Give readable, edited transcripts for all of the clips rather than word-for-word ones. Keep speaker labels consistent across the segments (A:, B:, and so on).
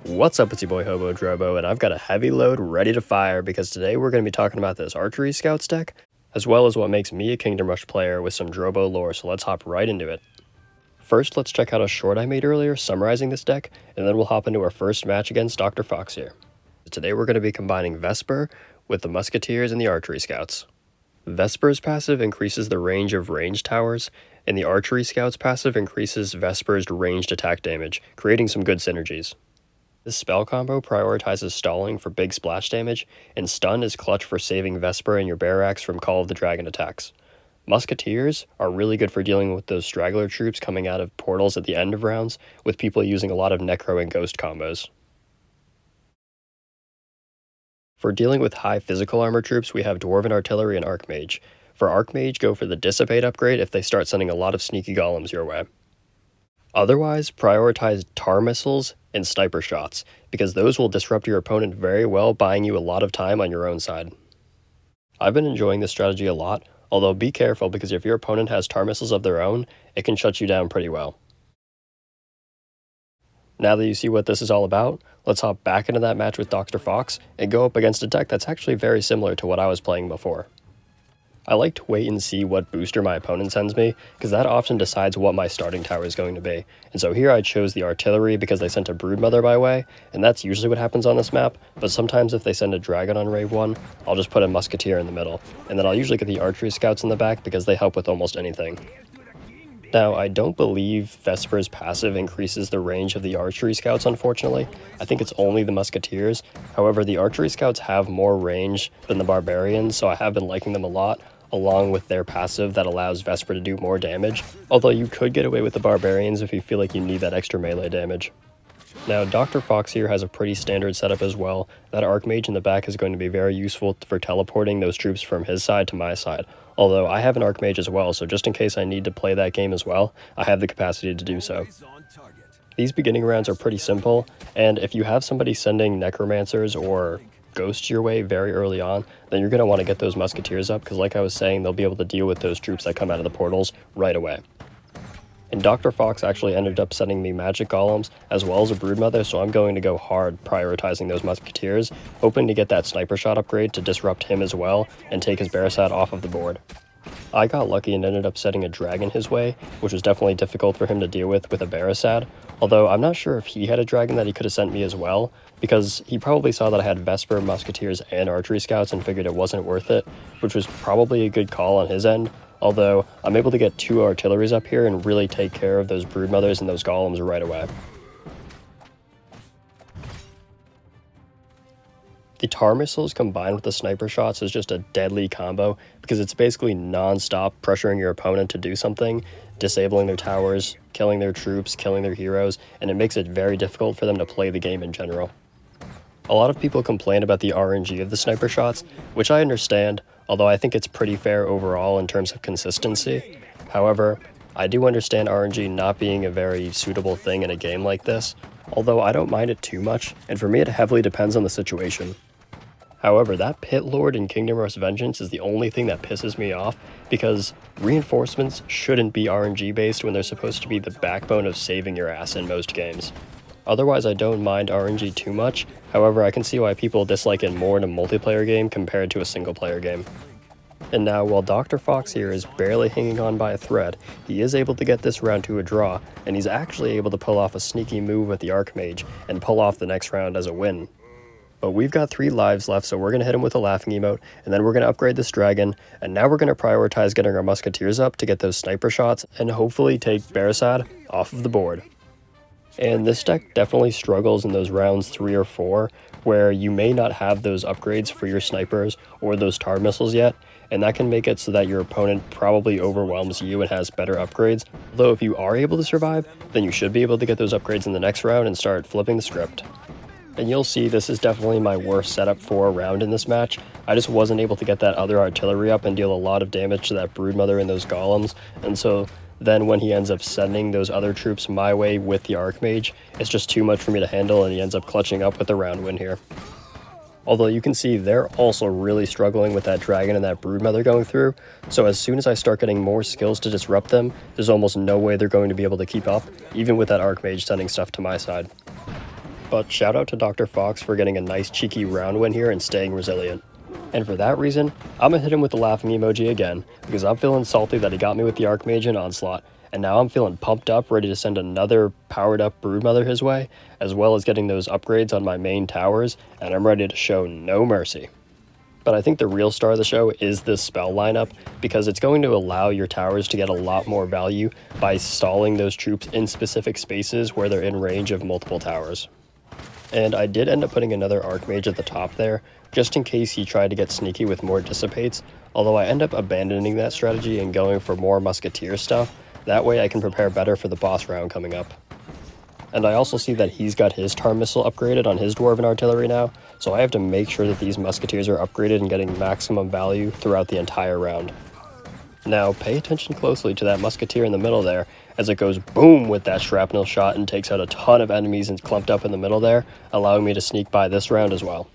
A: What's up, it's your boy Hobo Drobo, and I've got a heavy load ready to fire because today we're going to be talking about this Archery Scouts deck, as well as what makes me a Kingdom Rush player with some Drobo lore, so let's hop right into it. First, let's check out a short I made earlier summarizing this deck, and then we'll hop into our first match against Dr. Fox here. Today we're going to be combining Vesper with the Musketeers and the Archery Scouts. Vesper's passive increases the range of ranged towers, and the Archery Scouts passive increases Vesper's ranged attack damage, creating some good synergies. This spell combo prioritizes stalling for big splash damage, and stun is clutch for saving Vesper and your Barracks from Call of the Dragon attacks. Musketeers are really good for dealing with those straggler troops coming out of portals at the end of rounds, with people using a lot of Necro and Ghost combos. For dealing with high physical armor troops, we have Dwarven Artillery and Archmage. For Archmage, go for the Dissipate upgrade if they start sending a lot of sneaky golems your way. Otherwise, prioritize tar missiles and sniper shots, because those will disrupt your opponent very well, buying you a lot of time on your own side. I've been enjoying this strategy a lot, although be careful because if your opponent has tar missiles of their own, it can shut you down pretty well. Now that you see what this is all about, let's hop back into that match with Dr. Fox and go up against a deck that's actually very similar to what I was playing before. I like to wait and see what booster my opponent sends me, because that often decides what my starting tower is going to be. And so here I chose the Artillery because they sent a Broodmother my way, and that's usually what happens on this map, but sometimes if they send a Dragon on Rave 1, I'll just put a Musketeer in the middle, and then I'll usually get the Archery Scouts in the back because they help with almost anything. Now, I don't believe Vesper's passive increases the range of the Archery Scouts, unfortunately. I think it's only the Musketeers. However, the Archery Scouts have more range than the Barbarians, so I have been liking them a lot, along with their passive that allows Vesper to do more damage, although you could get away with the Barbarians if you feel like you need that extra melee damage. Now, Dr. Fox here has a pretty standard setup as well. That Archmage in the back is going to be very useful for teleporting those troops from his side to my side, although I have an Archmage as well, so just in case I need to play that game as well, I have the capacity to do so. These beginning rounds are pretty simple, and if you have somebody sending Necromancers or Ghosts your way very early on, then you're going to want to get those Musketeers up, because like I was saying, they'll be able to deal with those troops that come out of the portals right away. And Dr. Fox actually ended up sending me Magic Golems as well as a Broodmother, so I'm going to go hard prioritizing those Musketeers, hoping to get that Sniper Shot upgrade to disrupt him as well and take his Barracks off of the board. I got lucky and ended up setting a Dragon his way, which was definitely difficult for him to deal with a Barracks, although I'm not sure if he had a Dragon that he could have sent me as well, because he probably saw that I had Vesper, Musketeers, and Archery Scouts and figured it wasn't worth it, which was probably a good call on his end, although I'm able to get 2 Artilleries up here and really take care of those Broodmothers and those Golems right away. The tar missiles combined with the sniper shots is just a deadly combo because it's basically non-stop pressuring your opponent to do something, disabling their towers, killing their troops, killing their heroes, and it makes it very difficult for them to play the game in general. A lot of people complain about the RNG of the sniper shots, which I understand, although I think it's pretty fair overall in terms of consistency. However, I do understand RNG not being a very suitable thing in a game like this, although I don't mind it too much, and for me it heavily depends on the situation. However, that Pit Lord in Kingdom Rush Vengeance is the only thing that pisses me off, because reinforcements shouldn't be RNG based when they're supposed to be the backbone of saving your ass in most games. Otherwise, I don't mind RNG too much, however I can see why people dislike it more in a multiplayer game compared to a single player game. And now, while Dr. Fox here is barely hanging on by a thread, he is able to get this round to a draw, and he's actually able to pull off a sneaky move with the Archmage and pull off the next round as a win. But we've got 3 lives left, so we're going to hit him with a laughing emote, and then we're going to upgrade this Dragon, and now we're going to prioritize getting our Musketeers up to get those sniper shots, and hopefully take Barracks off of the board. And this deck definitely struggles in those rounds 3 or 4, where you may not have those upgrades for your snipers or those tar missiles yet, and that can make it so that your opponent probably overwhelms you and has better upgrades. Although if you are able to survive, then you should be able to get those upgrades in the next round and start flipping the script. And you'll see this is definitely my worst setup for a round in this match. I just wasn't able to get that other Artillery up and deal a lot of damage to that Broodmother and those Golems, and so then when he ends up sending those other troops my way with the Archmage, it's just too much for me to handle, and he ends up clutching up with the round win here. Although you can see they're also really struggling with that Dragon and that Broodmother going through, so as soon as I start getting more skills to disrupt them, there's almost no way they're going to be able to keep up, even with that Archmage sending stuff to my side. But shout out to Dr. Fox for getting a nice cheeky round win here and staying resilient. And for that reason, I'm gonna hit him with the laughing emoji again, because I'm feeling salty that he got me with the Archmage and Onslaught, and now I'm feeling pumped up, ready to send another powered up Broodmother his way, as well as getting those upgrades on my main towers, and I'm ready to show no mercy. But I think the real star of the show is this spell lineup, because it's going to allow your towers to get a lot more value by stalling those troops in specific spaces where they're in range of multiple towers. And I did end up putting another Archmage at the top there, just in case he tried to get sneaky with more Dissipates, although I end up abandoning that strategy and going for more Musketeer stuff. That way I can prepare better for the boss round coming up. And I also see that he's got his Tar Missile upgraded on his Dwarven Artillery now, so I have to make sure that these Musketeers are upgraded and getting maximum value throughout the entire round. Now, pay attention closely to that Musketeer in the middle there, as it goes boom with that shrapnel shot and takes out a ton of enemies and clumped up in the middle there, allowing me to sneak by this round as well.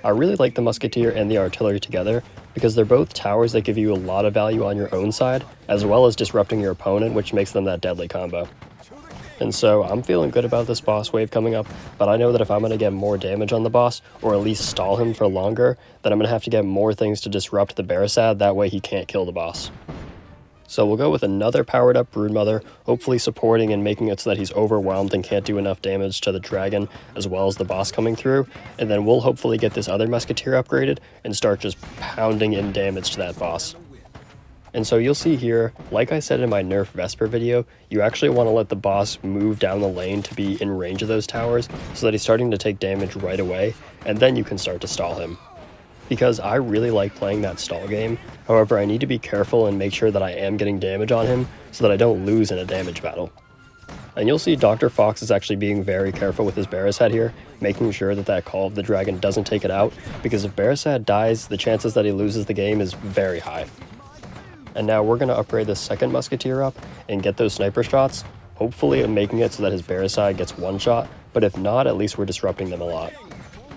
A: I really like the Musketeer and the Artillery together, because they're both towers that give you a lot of value on your own side, as well as disrupting your opponent, which makes them that deadly combo. And so I'm feeling good about this boss wave coming up, but I know that if I'm going to get more damage on the boss, or at least stall him for longer, then I'm going to have to get more things to disrupt the Barasad, that way he can't kill the boss. So we'll go with another powered up Broodmother, hopefully supporting and making it so that he's overwhelmed and can't do enough damage to the dragon, as well as the boss coming through, and then we'll hopefully get this other Musketeer upgraded and start just pounding in damage to that boss. And so you'll see here, like I said in my Nerf Vesper video, you actually want to let the boss move down the lane to be in range of those towers so that he's starting to take damage right away, and then you can start to stall him. Because I really like playing that stall game, however I need to be careful and make sure that I am getting damage on him so that I don't lose in a damage battle. And you'll see Dr. Fox is actually being very careful with his Barasad here, making sure that that Call of the Dragon doesn't take it out, because if Barasad dies, the chances that he loses the game is very high. And now we're going to upgrade the second Musketeer up and get those sniper shots, hopefully making it so that his Barasad gets one shot, but if not, at least we're disrupting them a lot.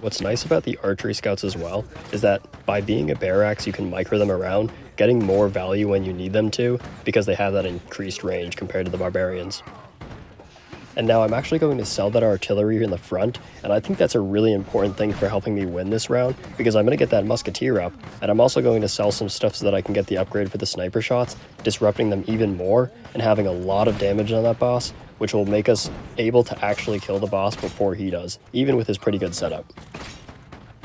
A: What's nice about the Archery Scouts as well is that by being a Barracks, you can micro them around, getting more value when you need them to, because they have that increased range compared to the Barbarians. And now I'm actually going to sell that Artillery in the front, and I think that's a really important thing for helping me win this round, because I'm going to get that Musketeer up, and I'm also going to sell some stuff so that I can get the upgrade for the sniper shots, disrupting them even more, and having a lot of damage on that boss, which will make us able to actually kill the boss before he does, even with his pretty good setup.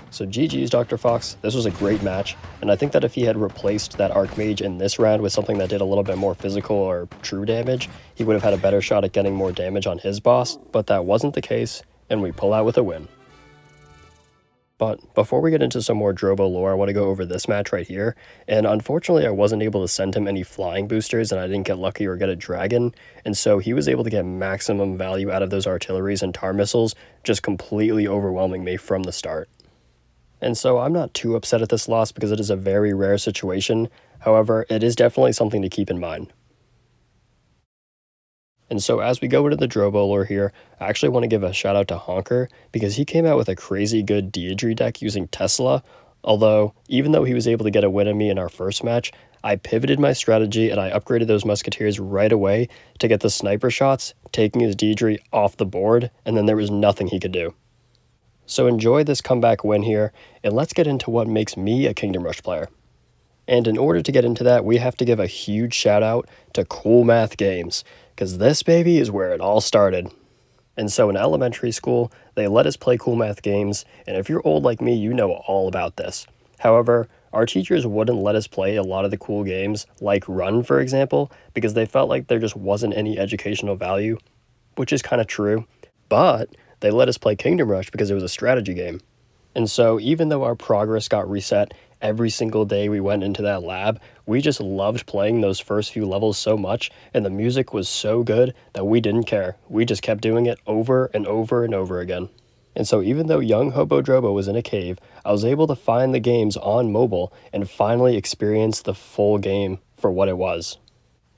A: So GG's Dr. Fox, this was a great match, and I think that if he had replaced that Archmage in this round with something that did a little bit more physical or true damage, he would have had a better shot at getting more damage on his boss, but that wasn't the case, and we pull out with a win. But before we get into some more Drobo lore, I want to go over this match right here, and unfortunately I wasn't able to send him any flying boosters and I didn't get lucky or get a dragon, and so he was able to get maximum value out of those artilleries and tar missiles, just completely overwhelming me from the start. And so I'm not too upset at this loss because it is a very rare situation, however, it is definitely something to keep in mind. And so as we go into the Drobo lore here, I actually want to give a shout out to Honker, because he came out with a crazy good Deidre deck using Tesla, although even though he was able to get a win on me in our first match, I pivoted my strategy and I upgraded those Musketeers right away to get the sniper shots, taking his Deidre off the board, and then there was nothing he could do. So enjoy this comeback win here, and let's get into what makes me a Kingdom Rush player. And in order to get into that, we have to give a huge shout out to Cool Math Games, because this baby is where it all started. And so in elementary school, they let us play Cool Math Games, and if you're old like me, you know all about this. However, our teachers wouldn't let us play a lot of the cool games, like Run, for example, because they felt like there just wasn't any educational value, which is kind of true, but they let us play Kingdom Rush because it was a strategy game. And so even though our progress got reset every single day we went into that lab, we just loved playing those first few levels so much, and the music was so good that we didn't care. We just kept doing it over and over and over again. And so even though young Hobo Drobo was in a cave, I was able to find the games on mobile and finally experience the full game for what it was.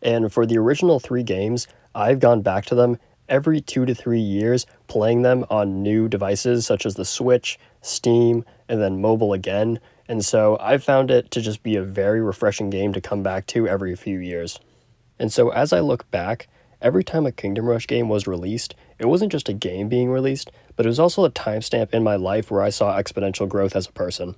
A: And for the original 3 games, I've gone back to them every 2 to 3 years, playing them on new devices such as the Switch, Steam, and then mobile again. And so I've found it to just be a very refreshing game to come back to every few years. And so as I look back, every time a Kingdom Rush game was released, it wasn't just a game being released, but it was also a timestamp in my life where I saw exponential growth as a person.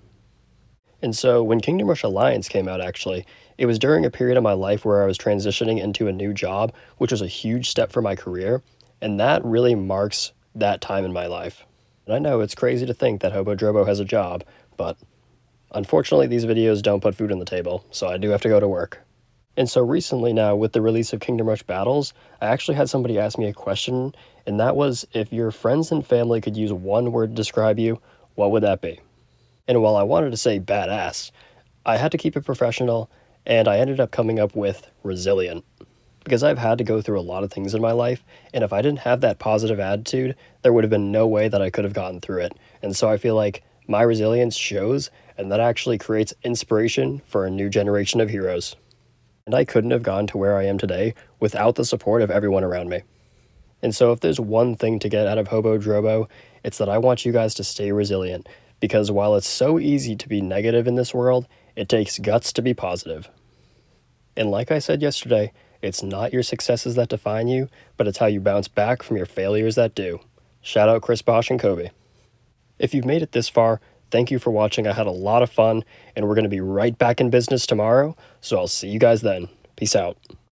A: And so when Kingdom Rush Alliance came out, actually, it was during a period of my life where I was transitioning into a new job, which was a huge step for my career, and that really marks that time in my life. And I know it's crazy to think that Hobo Drobo has a job, but unfortunately these videos don't put food on the table, so I do have to go to work. And so recently now, with the release of Kingdom Rush Battles, I actually had somebody ask me a question, and that was, if your friends and family could use one word to describe you, what would that be? And while I wanted to say badass, I had to keep it professional, and I ended up coming up with resilient. Because I've had to go through a lot of things in my life, and if I didn't have that positive attitude, there would have been no way that I could have gotten through it. And so I feel like my resilience shows, and that actually creates inspiration for a new generation of heroes. And I couldn't have gotten to where I am today without the support of everyone around me. And so if there's one thing to get out of Hobo Drobo, it's that I want you guys to stay resilient, because while it's so easy to be negative in this world, it takes guts to be positive. And like I said yesterday, it's not your successes that define you, but it's how you bounce back from your failures that do. Shout out Chris Bosch and Kobe. If you've made it this far, thank you for watching. I had a lot of fun, and we're going to be right back in business tomorrow, so I'll see you guys then. Peace out.